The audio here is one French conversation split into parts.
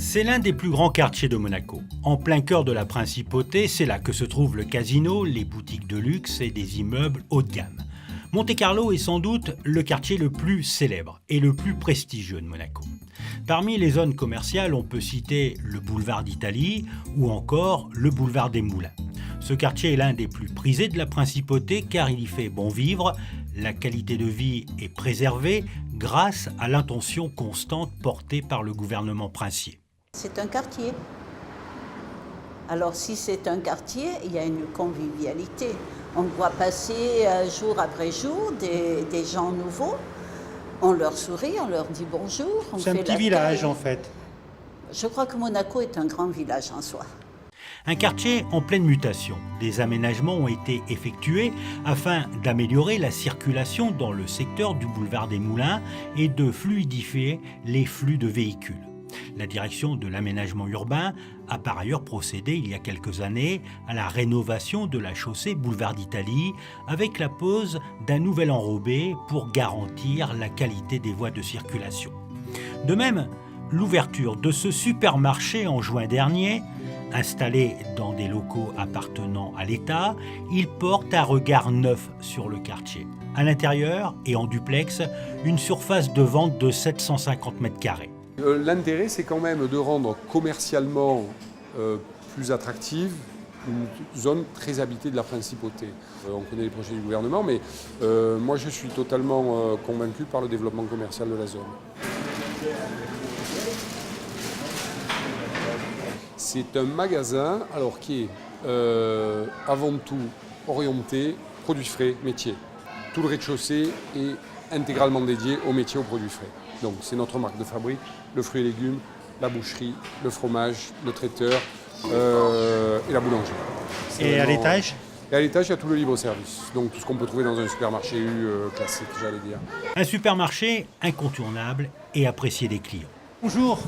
C'est l'un des plus grands quartiers de Monaco. En plein cœur de la principauté, c'est là que se trouvent le casino, les boutiques de luxe et des immeubles haut de gamme. Monte-Carlo est sans doute le quartier le plus célèbre et le plus prestigieux de Monaco. Parmi les zones commerciales, on peut citer le boulevard d'Italie ou encore le boulevard des Moulins. Ce quartier est l'un des plus prisés de la principauté car il y fait bon vivre, la qualité de vie est préservée grâce à l'intention constante portée par le gouvernement princier. C'est un quartier. Alors si c'est un quartier, il y a une convivialité. On voit passer jour après jour des gens nouveaux. On leur sourit, on leur dit bonjour. C'est un petit village en fait. Je crois que Monaco est un grand village en soi. Un quartier en pleine mutation. Des aménagements ont été effectués afin d'améliorer la circulation dans le secteur du boulevard des Moulins et de fluidifier les flux de véhicules. La direction de l'aménagement urbain a par ailleurs procédé il y a quelques années à la rénovation de la chaussée boulevard d'Italie avec la pose d'un nouvel enrobé pour garantir la qualité des voies de circulation. De même, l'ouverture de ce supermarché en juin dernier, installé dans des locaux appartenant à l'État, il porte un regard neuf sur le quartier. À l'intérieur et en duplex, une surface de vente de 750 m². L'intérêt, c'est quand même de rendre commercialement plus attractive une zone très habitée de la principauté. On connaît les projets du gouvernement, mais moi je suis totalement convaincu par le développement commercial de la zone. C'est un magasin alors, qui est avant tout orienté produits frais, métiers. Tout le rez-de-chaussée est intégralement dédié aux métiers, aux produits frais. Donc c'est notre marque de fabrique, le fruit et légumes, la boucherie, le fromage, le traiteur et la boulangerie. Et à l'étage ? Et à l'étage, il y a tout le libre-service. Donc tout ce qu'on peut trouver dans un supermarché classique, j'allais dire. Un supermarché incontournable et apprécié des clients. Bonjour,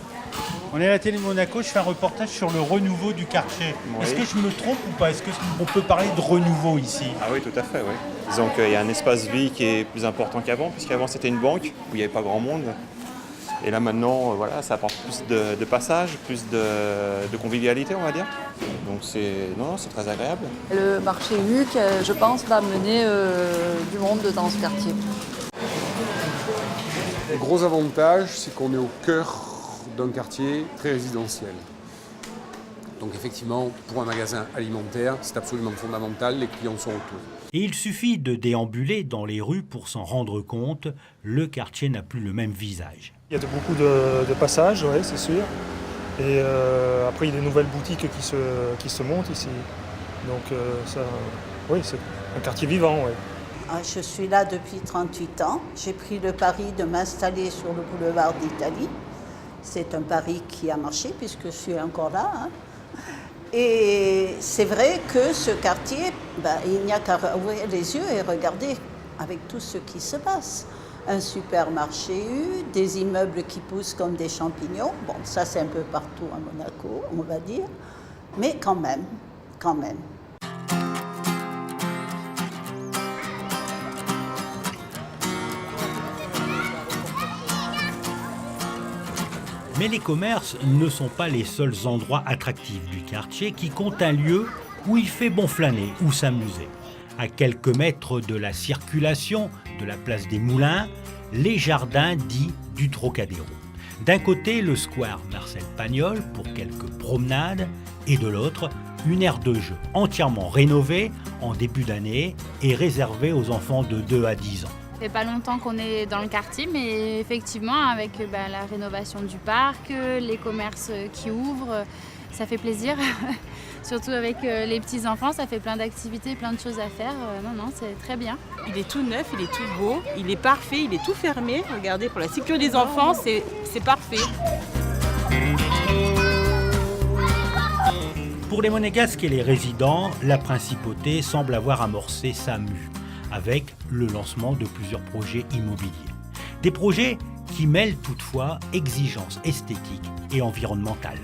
on est à la télé Monaco, je fais un reportage sur le renouveau du quartier. Oui. Est-ce que je me trompe ou pas ? Est-ce qu'on peut parler de renouveau ici ? Ah oui, tout à fait, oui. Disons qu'il y a un espace vie qui est plus important qu'avant, puisqu'avant c'était une banque où il n'y avait pas grand monde. Et là maintenant, voilà, ça apporte plus de passage, plus de convivialité, on va dire. Donc c'est très agréable. Le marché Huc, je pense, va amener du monde dans ce quartier. Le gros avantage, c'est qu'on est au cœur d'un quartier très résidentiel. Donc effectivement, pour un magasin alimentaire, c'est absolument fondamental, les clients sont autour. Et il suffit de déambuler dans les rues pour s'en rendre compte, le quartier n'a plus le même visage. Il y a beaucoup de passages, ouais, c'est sûr. Et après, il y a des nouvelles boutiques qui se montent ici. Donc oui, c'est un quartier vivant, ouais. Je suis là depuis 38 ans. J'ai pris le pari de m'installer sur le boulevard d'Italie. C'est un pari qui a marché puisque je suis encore là. Hein. Et c'est vrai que ce quartier, il n'y a qu'à ouvrir les yeux et regarder avec tout ce qui se passe. Un supermarché, des immeubles qui poussent comme des champignons. Bon, ça c'est un peu partout à Monaco, on va dire. Mais quand même. Mais les commerces ne sont pas les seuls endroits attractifs du quartier qui comptent un lieu où il fait bon flâner ou s'amuser. À quelques mètres de la circulation de la place des Moulins, les jardins dits du Trocadéro. D'un côté, le square Marcel Pagnol pour quelques promenades et de l'autre, une aire de jeu entièrement rénovée en début d'année et réservée aux enfants de 2 à 10 ans. Ça fait pas longtemps qu'on est dans le quartier, mais effectivement, avec la rénovation du parc, les commerces qui ouvrent, ça fait plaisir. Surtout avec les petits-enfants, ça fait plein d'activités, plein de choses à faire. Non, c'est très bien. Il est tout neuf, il est tout beau, il est parfait, il est tout fermé. Regardez, pour la sécurité des enfants, c'est parfait. Pour les Monégasques et les résidents, la principauté semble avoir amorcé sa mue, avec le lancement de plusieurs projets immobiliers. Des projets qui mêlent toutefois exigences esthétiques et environnementales.